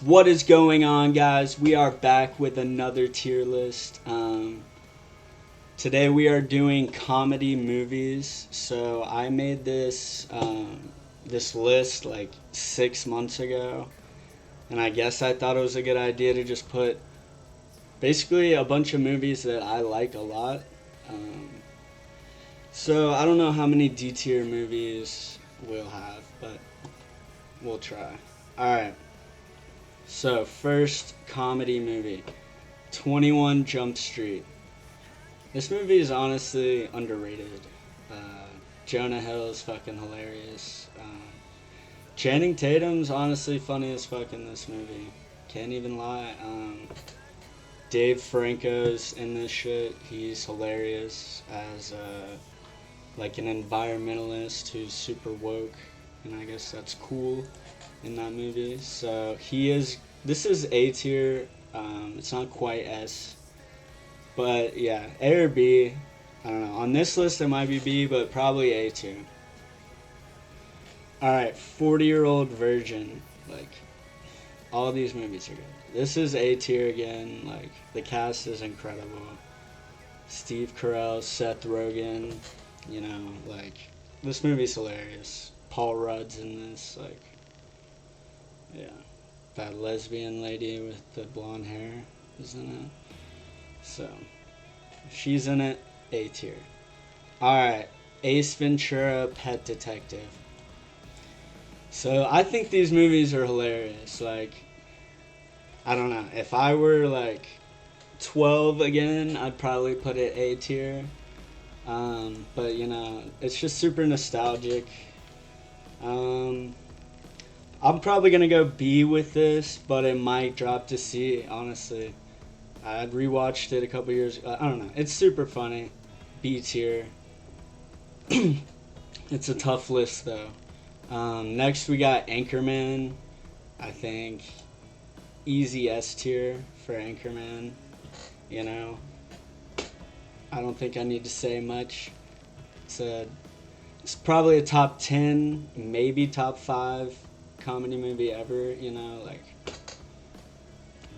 What is going on, guys? We are back with another tier list. Today we are doing comedy movies. So I made this list like 6 months ago, and I guess I thought it was a good idea to just put basically a bunch of movies that I like a lot. Um, so I don't know how many D tier movies we'll have, but we'll try. All right. So, first comedy movie, 21 Jump Street. This movie is honestly underrated. Jonah Hill is fucking hilarious. Channing Tatum's honestly funny as fuck in this movie. Can't even lie. Dave Franco's in this shit. He's hilarious as like an environmentalist who's super woke, and I guess that's cool in that movie. So he is. This is A tier. It's not quite S, but yeah, A or B. I don't know. On this list, it might be B, but probably A tier. All right, 40-Year-Old Virgin. Like, all these movies are good. This is A tier again. Like, the cast is incredible. Steve Carell, Seth Rogen. You know, like, this movie's hilarious. Paul Rudd's in this. Like, yeah. That lesbian lady with the blonde hair is in it. So, if she's in it, A tier. Alright, Ace Ventura, Pet Detective. So, I think these movies are hilarious. Like, I don't know. If I were, like, 12 again, I'd probably put it A tier. But, you know, it's just super nostalgic. I'm probably gonna go B with this, but it might drop to C. Honestly, I rewatched it a couple years ago. I don't know. It's super funny. B tier. It's a tough list though. Next we got Anchorman. I think easy S tier for Anchorman. You know, I don't think I need to say much. It's probably a top 10, maybe top 5 comedy movie ever. You know, like,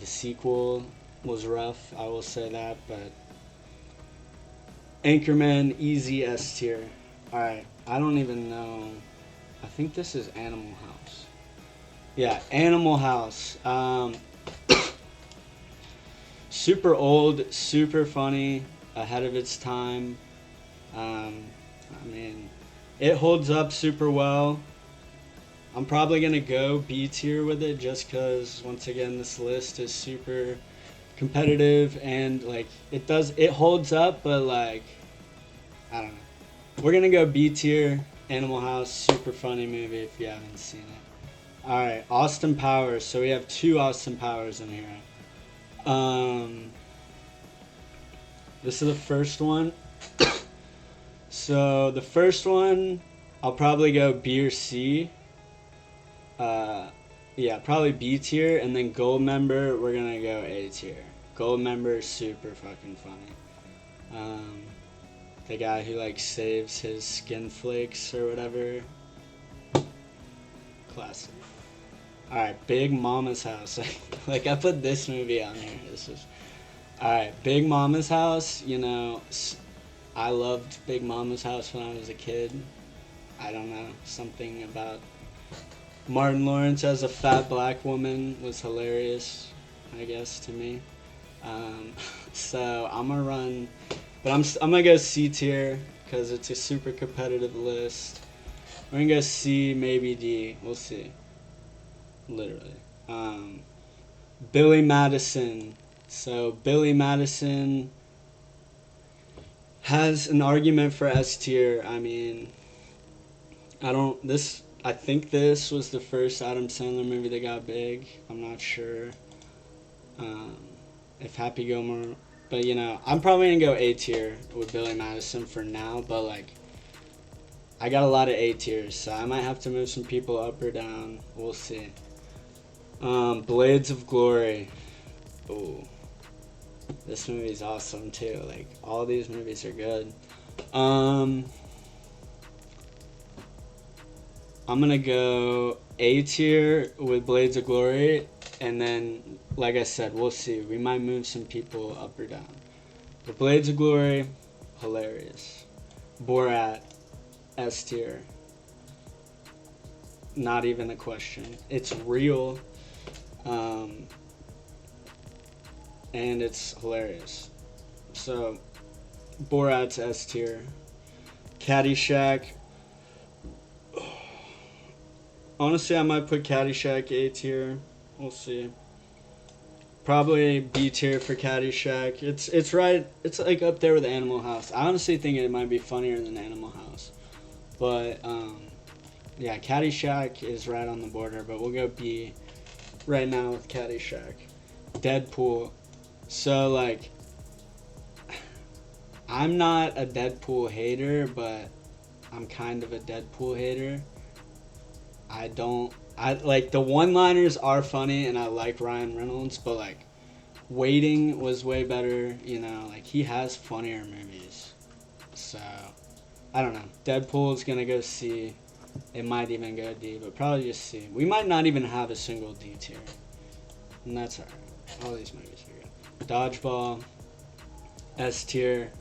the sequel was rough, I will say that, but Anchorman, easy S tier. Alright, I don't even know. I think this is Animal House. Yeah, Animal House. Super old, super funny, ahead of its time. I mean, it holds up super well. I'm probably gonna go B tier with it just because, once again, this list is super competitive and like it holds up, but like, I don't know. We're gonna go B tier. Animal House, super funny movie if you haven't seen it. All right, Austin Powers. So we have 2 Austin Powers in here. This is the first one. So the first one, I'll probably go B or C. Yeah, probably B tier, and then Goldmember, we're gonna go A tier. Goldmember is super fucking funny. The guy who like saves his skin flakes or whatever. Classic. All right, Big Mama's House. Like, I put this movie on here. This is all right. Big Mama's House. You know, I loved Big Mama's House when I was a kid. I don't know, something about Martin Lawrence as a fat black woman was hilarious, I guess, to me. So I'm gonna run, but I'm gonna go C tier because it's a super competitive list. We're gonna go C, maybe D. We'll see. Literally. Billy Madison. So Billy Madison has an argument for S tier. I mean, I think this was the first Adam Sandler movie that got big. I'm not sure if Happy Gilmore, but you know, I'm probably gonna go A tier with Billy Madison for now. But like, I got a lot of A tiers, so I might have to move some people up or down. We'll see. Blades of Glory. Ooh, this movie's awesome too. Like, all these movies are good. I'm gonna go A tier with Blades of Glory, And then, like I said, we'll see. We might move some people up or down. But Blades of Glory, hilarious. Borat, S tier. Not even a question. It's real. And it's hilarious. So, Borat's S tier. Caddyshack. Honestly, I might put Caddyshack A tier. We'll see. Probably B tier for Caddyshack. It's right. It's like up there with Animal House. I honestly think it might be funnier than Animal House. But yeah, Caddyshack is right on the border. But we'll go B right now with Caddyshack. Deadpool. So like, I'm not a Deadpool hater, but I'm kind of a Deadpool hater. I like the one-liners are funny, and I like Ryan Reynolds, but like, Waiting was way better. You know, like he has funnier movies. So I don't know. Deadpool's gonna go C. It might even go D, but probably just C. We might not even have a single D tier, and that's alright. All these movies are good. Dodgeball, S tier.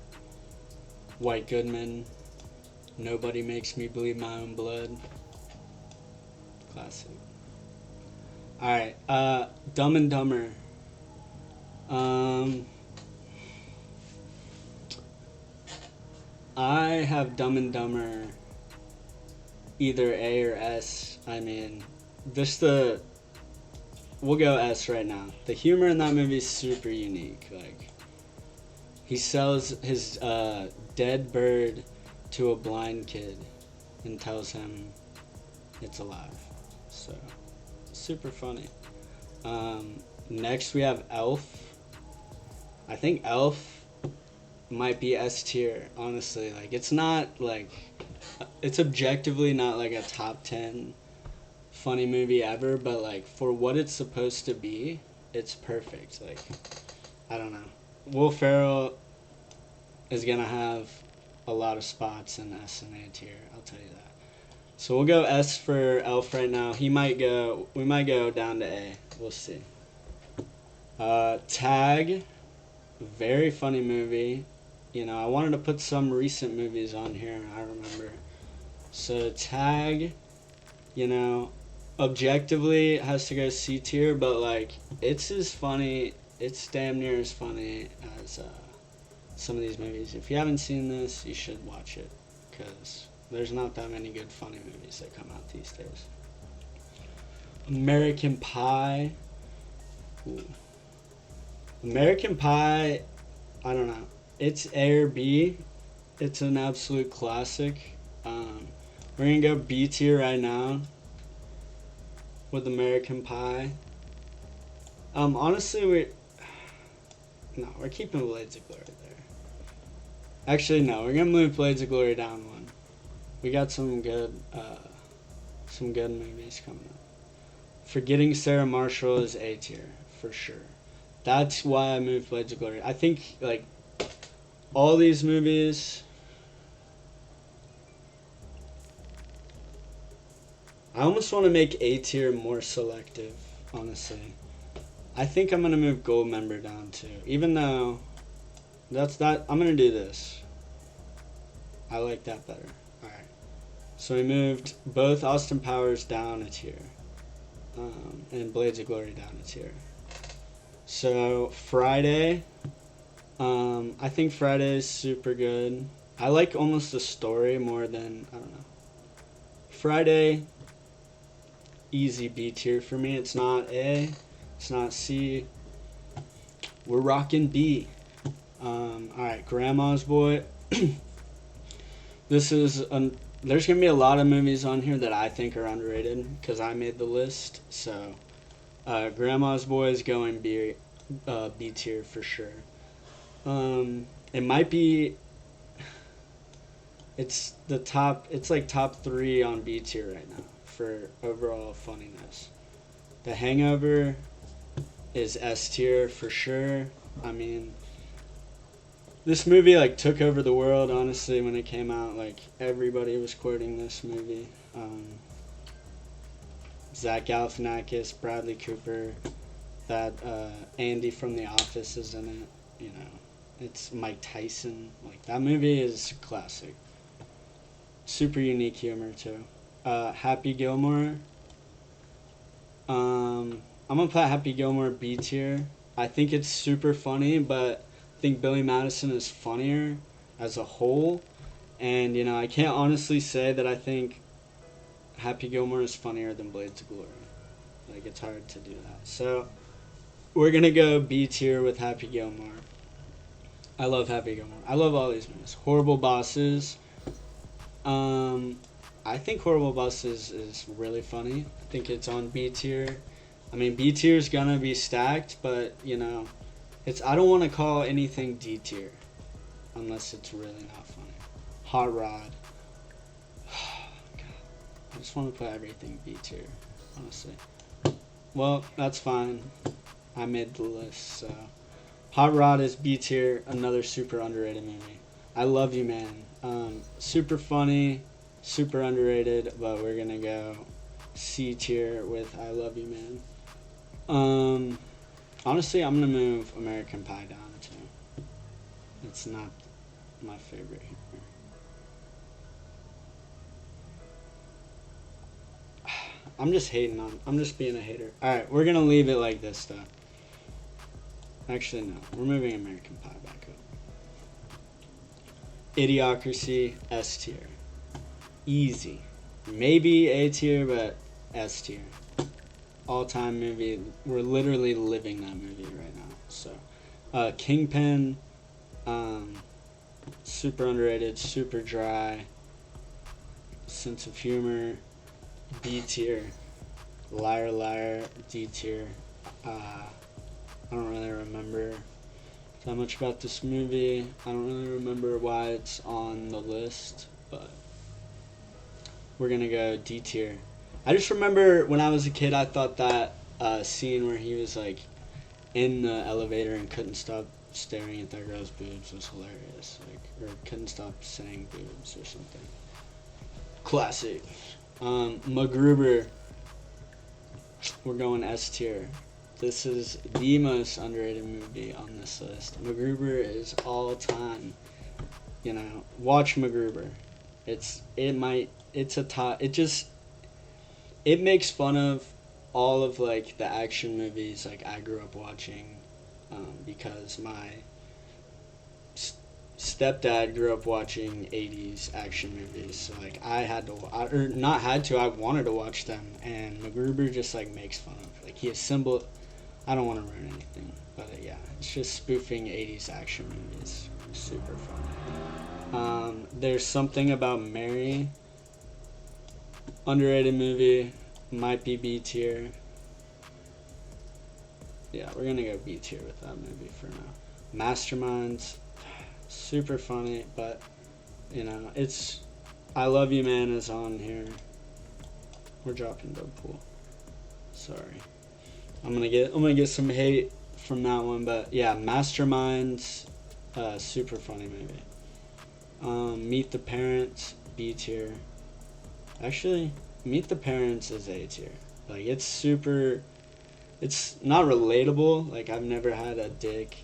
White Goodman, Nobody Makes Me Bleed My Own Blood. Classic. Alright, Dumb and Dumber. I have Dumb and Dumber either A or S. I mean, we'll go S right now. The humor in that movie is super unique. Like, he sells his dead bird to a blind kid and tells him it's alive. So, super funny. Next we have Elf. I think Elf might be S tier, honestly. Like, it's not like, it's objectively not like a top 10 funny movie ever, but like for what it's supposed to be, it's perfect. Like, I don't know. Will Ferrell is gonna have a lot of spots in S and A tier, I'll tell you that. So we'll go S for Elf right now. We might go down to A. We'll see. Tag, very funny movie. You know, I wanted to put some recent movies on here, I remember. So Tag, you know, objectively it has to go C tier, but like, it's as funny, it's damn near as funny as some of these movies. If you haven't seen this, you should watch it, because there's not that many good funny movies that come out these days. American Pie. Ooh. American Pie, I don't know. It's A or B. It's an absolute classic. We're gonna go B tier right now with American Pie. Honestly, we're keeping Blades of Glory there. Actually, no, we're gonna move Blades of Glory down one. We got some good movies coming up. Forgetting Sarah Marshall is A tier for sure. That's why I moved Blades of Glory. I think like all these movies, I almost want to make A tier more selective, honestly. I think I'm going to move Goldmember down too. Even though I'm going to do this. I like that better. Alright. So we moved both Austin Powers down a tier. And Blades of Glory down a tier. So Friday, I think Friday is super good. I like almost the story more than, I don't know. Friday, easy B tier for me. It's not A, it's not C. We're rocking B. Alright, Grandma's Boy. There's gonna be a lot of movies on here that I think are underrated because I made the list. So, Grandma's Boy is going B tier for sure. It might be. It's like top 3 on B tier right now for overall funniness. The Hangover is S tier for sure. I mean, this movie like took over the world, honestly, when it came out. Like, everybody was quoting this movie. Zach Galifianakis, Bradley Cooper, that Andy from The Office is in it. You know, it's Mike Tyson. Like that movie is classic. Super unique humor too. Happy Gilmore. I'm gonna put Happy Gilmore B tier. I think it's super funny, but I think Billy Madison is funnier as a whole. And you know, I can't honestly say that I think Happy Gilmore is funnier than Blades of Glory. Like it's hard to do that. So we're gonna go B tier with Happy Gilmore. I love Happy Gilmore. I love all these movies. Horrible Bosses. I think Horrible Bosses is really funny. I think it's on B tier. I mean, B tier is gonna be stacked, but you know, it's I don't want to call anything D tier unless it's really not funny. Hot Rod. God, I just want to put everything B tier, honestly. Well, that's fine. I made the list, so Hot Rod is B tier. Another super underrated movie. I Love You Man. Super funny, super underrated, but we're gonna go C tier with I Love You Man. Honestly, I'm gonna move American Pie down too. It's not my favorite here. I'm just hating on. I'm just being a hater. All right, we're gonna leave it like this though. Actually, no. We're moving American Pie back up. Idiocracy S tier. Easy. Maybe A tier, but S tier. All-time movie. We're literally living that movie right now. So, Kingpin. Super underrated. Super dry. Sense of humor. B tier. Liar Liar. D tier. I don't really remember that much about this movie. I don't really remember why it's on the list, but we're gonna go D tier. I just remember when I was a kid, I thought that scene where he was like in the elevator and couldn't stop staring at that girl's boobs was hilarious. Like, or couldn't stop saying boobs or something. Classic. MacGruber. We're going S tier. This is the most underrated movie on this list. MacGruber is all time. You know, watch MacGruber. It's a top. It makes fun of all of like the action movies like I grew up watching, because my stepdad grew up watching 80s action movies. So like I wanted to watch them, and MacGruber just like makes fun of like he assembled. I don't want to ruin anything, but yeah, it's just spoofing 80s action movies. Super fun. There's Something About Mary. Underrated movie. Might be B tier. Yeah, we're gonna go B tier with that movie for now. Masterminds. Super funny, but you know, it's I Love You Man is on here. We're dropping Deadpool. Sorry. I'm gonna get some hate from that one, but yeah, Masterminds, super funny movie. Meet the Parents, B tier. Actually, Meet the Parents is A tier. Like it's not relatable. Like I've never had a dick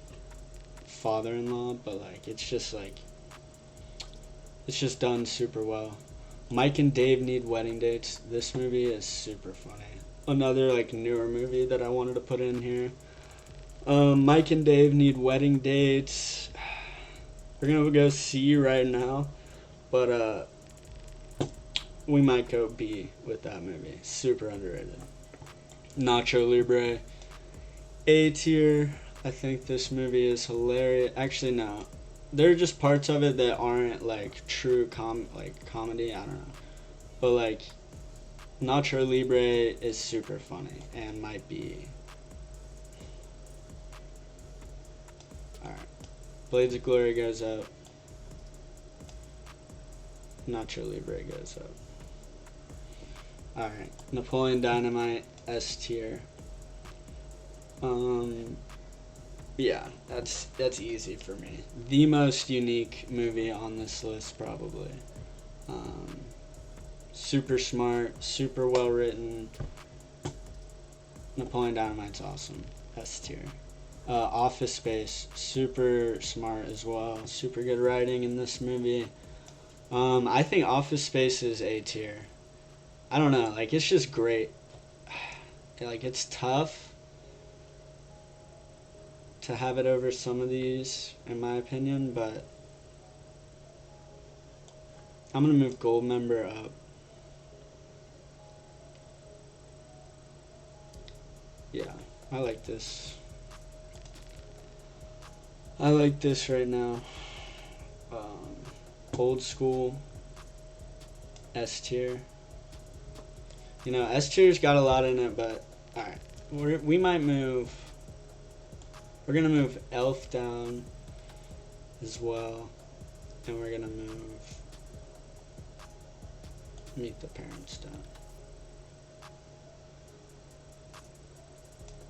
father-in-law, but like it's just done super well. Mike and Dave Need Wedding Dates. This movie is super funny. Another like newer movie that I wanted to put in here. Mike and Dave Need Wedding Dates. We're gonna go C right now, but we might go B with that movie. Super underrated. Nacho Libre, A tier. I think this movie is hilarious. Actually, no. There are just parts of it that aren't like true comedy. I don't know, but like Nacho Libre is super funny and might be. Alright. Blades of Glory goes up. Nacho Libre goes up. Alright. Napoleon Dynamite, S tier. Yeah, that's easy for me. The most unique movie on this list, probably. Super smart, super well written. Napoleon Dynamite's awesome. S tier. Office Space, super smart as well. Super good writing in this movie. I think Office Space is A tier. I don't know, like it's just great. Like it's tough to have it over some of these, in my opinion, but I'm gonna move Goldmember up. Yeah, I like this. I like this right now. Old School, S tier. You know, S tier's got a lot in it, but alright. We might move. We're gonna move Elf down as well. And we're gonna move Meet the Parents down.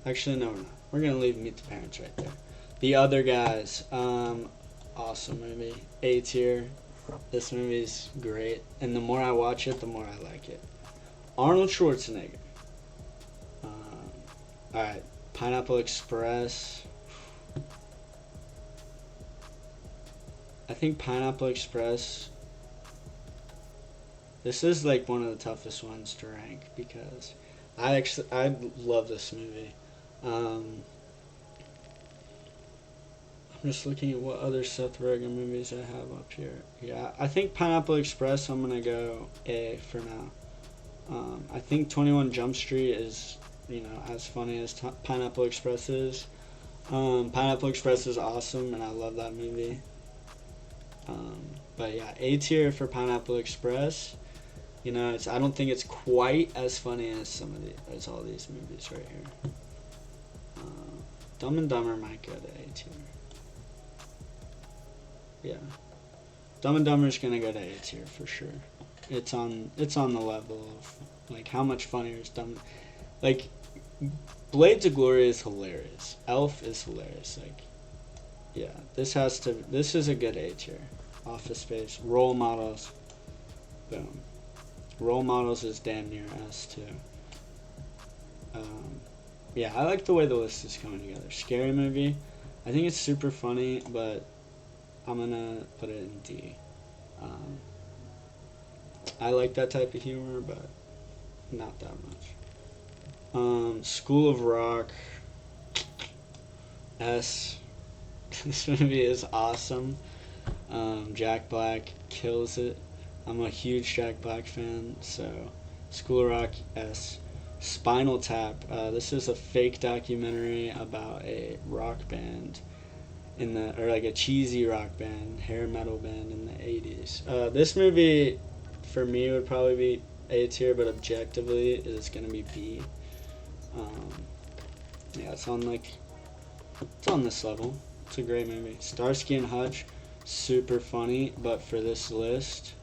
Actually, no, we're not. We're gonna leave Meet the Parents right there. The Other Guys, awesome movie. A tier. This movie's great, and the more I watch it, the more I like it. Arnold Schwarzenegger. Alright, Pineapple Express. I think Pineapple Express. This is like one of the toughest ones to rank because I love this movie. I'm just looking at what other Seth Rogen movies I have up here. Yeah, I think Pineapple Express, I'm going to go A for now. I think 21 Jump Street is, you know, as funny as Pineapple Express is. Pineapple Express is awesome, and I love that movie. But yeah, A tier for Pineapple Express. You know, I don't think it's quite as funny as as all these movies right here. Dumb and Dumber might go to A tier. Yeah, Dumb and Dumber is gonna go to A tier for sure. It's on the level of like how much funnier is Dumb. Like Blades of Glory is hilarious. Elf is hilarious. Like, yeah, this is a good A tier. Office Space, Role Models, boom. Role Models is damn near S too. Yeah, I like the way the list is coming together. Scary Movie, I think it's super funny, but I'm gonna put it in D. I like that type of humor, but not that much. School of Rock, S. This movie is awesome. Jack Black kills it. I'm a huge Jack Black fan, so School of Rock, S. Spinal Tap. This is a fake documentary about a rock band or like a cheesy rock band, hair metal band in the 80s. This movie, for me, would probably be A tier, but objectively, it's gonna be B. Yeah, it's on this level. It's a great movie. Starsky and Hutch, super funny, but for this list,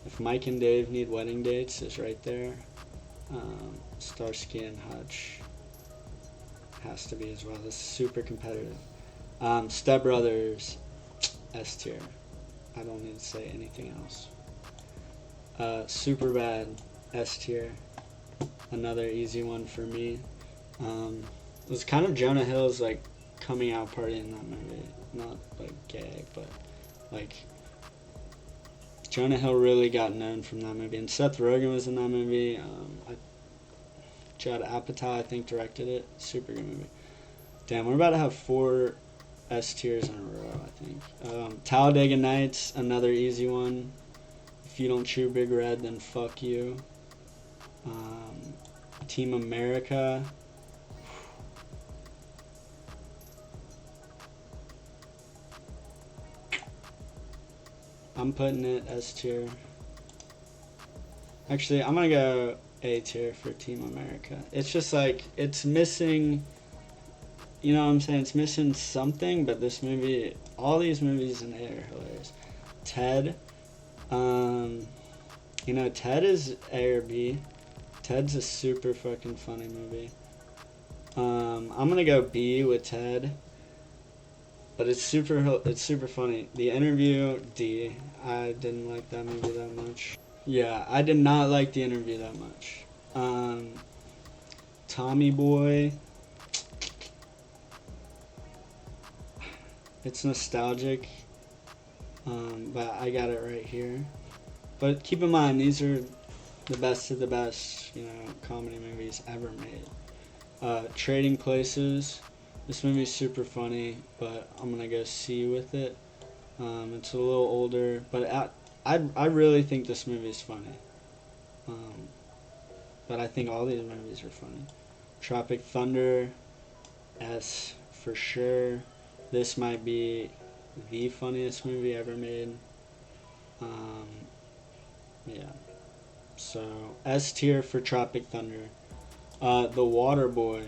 if Mike and Dave Need Wedding Dates is right there. Starsky and Hutch has to be as well. This is super competitive. Step Brothers, S tier. I don't need to say anything else. Superbad, S tier. Another easy one for me. It was kind of Jonah Hill's like coming out party in that movie. Not like gay, but like Jonah Hill really got known from that movie, and Seth Rogen was in that movie. Judd Apatow, I think, directed it. Super good movie. Damn, we're about to have 4 S tiers in a row, I think. Talladega Nights, another easy one. If you don't chew Big Red, then fuck you. Team America. I'm putting it S tier. Actually, I'm gonna go A tier for Team America. It's just like, it's missing, you know what I'm saying? It's missing something, but this movie, all these movies in A are hilarious. Ted, you know, Ted is A or B. Ted's a super fucking funny movie. I'm gonna go B with Ted, but it's super funny. The Interview, D. I didn't like that movie that much. Yeah, I did not like The Interview that much. Tommy Boy, It's nostalgic, but I got it right here. But keep in mind, these are the best of the best, comedy movies ever made. Trading Places. This movie's super funny, but I'm gonna go C with it. It's a little older, but I really think this movie's funny. Um, but I think all these movies are funny. Tropic Thunder, S for sure. This might be the funniest movie ever made. Um, yeah. So S tier for Tropic Thunder. The Waterboy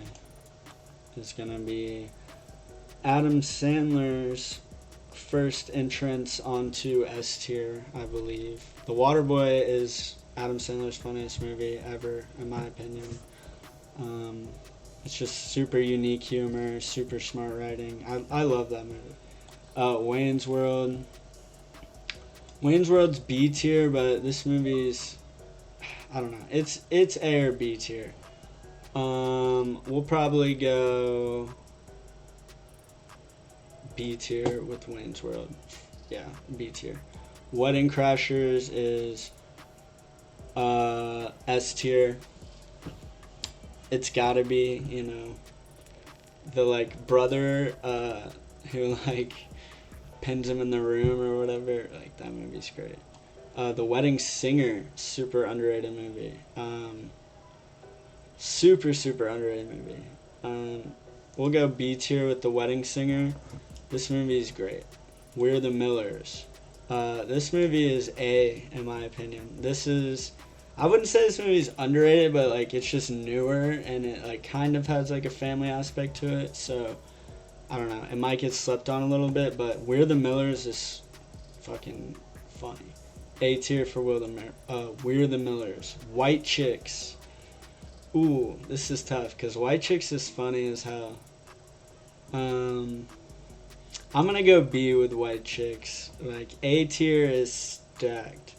is gonna be Adam Sandler's first entrance onto S tier, I believe. The Waterboy is Adam Sandler's funniest movie ever, in my opinion. It's just super unique humor, super smart writing. I love that movie. Wayne's World. Wayne's World's B tier, but this movie's, I don't know. It's A or B tier. We'll probably go B tier with Wayne's World. Yeah, B tier. Wedding Crashers is S tier. It's gotta be, the like brother who like pins him in the room or whatever. Like that movie's great. The Wedding Singer, super underrated movie. Super underrated movie. We'll go B tier with The Wedding Singer. This movie is great. We're the Millers. This movie is A, in my opinion. I wouldn't say this movie is underrated, but like it's just newer and it like kind of has like a family aspect to it. So I don't know. It might get slept on a little bit, but We're the Millers is fucking funny. A tier for We're the Millers. White Chicks. Ooh, this is tough because White Chicks is funny as hell. I'm gonna go B with White Chicks. Like A tier is stacked.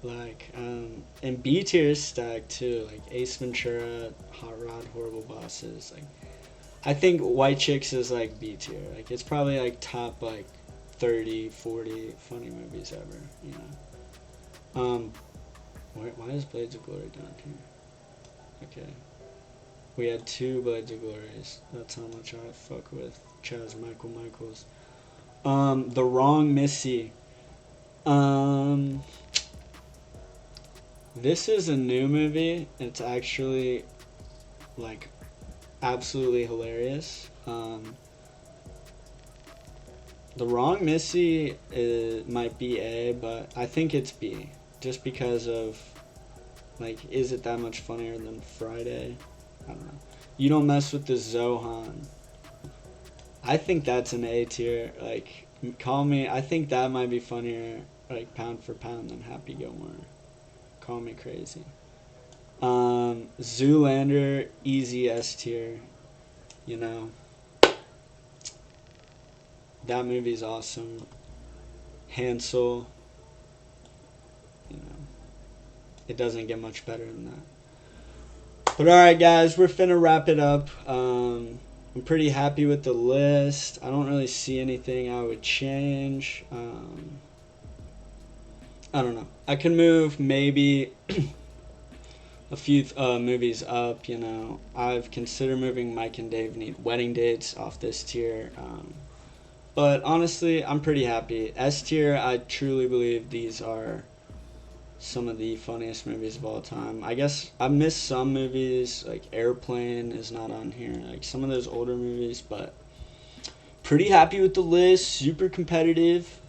Like and B tier is stacked too. Like Ace Ventura, Hot Rod, Horrible Bosses. Like I think White Chicks is like B tier. Like it's probably like top like 30, 40 funny movies ever. Why is Blades of Glory down here? Okay. We had 2 Blades of Glories. That's how much I fuck with Chaz Michaels. The Wrong Missy. This is a new movie. It's actually like absolutely hilarious. The Wrong Missy might be A, but I think it's B. Just because of, like, is it that much funnier than Friday? I don't know. You Don't Mess with the Zohan. I think that's an A tier. Like, I think that might be funnier, like, pound for pound than Happy Gilmore. Call me crazy. Zoolander, easy S tier. That movie's awesome. Hansel. It doesn't get much better than that. But alright guys, we're finna wrap it up. I'm pretty happy with the list. I don't really see anything I would change. I don't know. I can move maybe a few movies up, I've considered moving Mike and Dave Need Wedding Dates off this tier. But honestly, I'm pretty happy. S tier, I truly believe these are some of the funniest movies of all time. I guess I missed some movies, like Airplane is not on here, like some of those older movies, but pretty happy with the list, super competitive.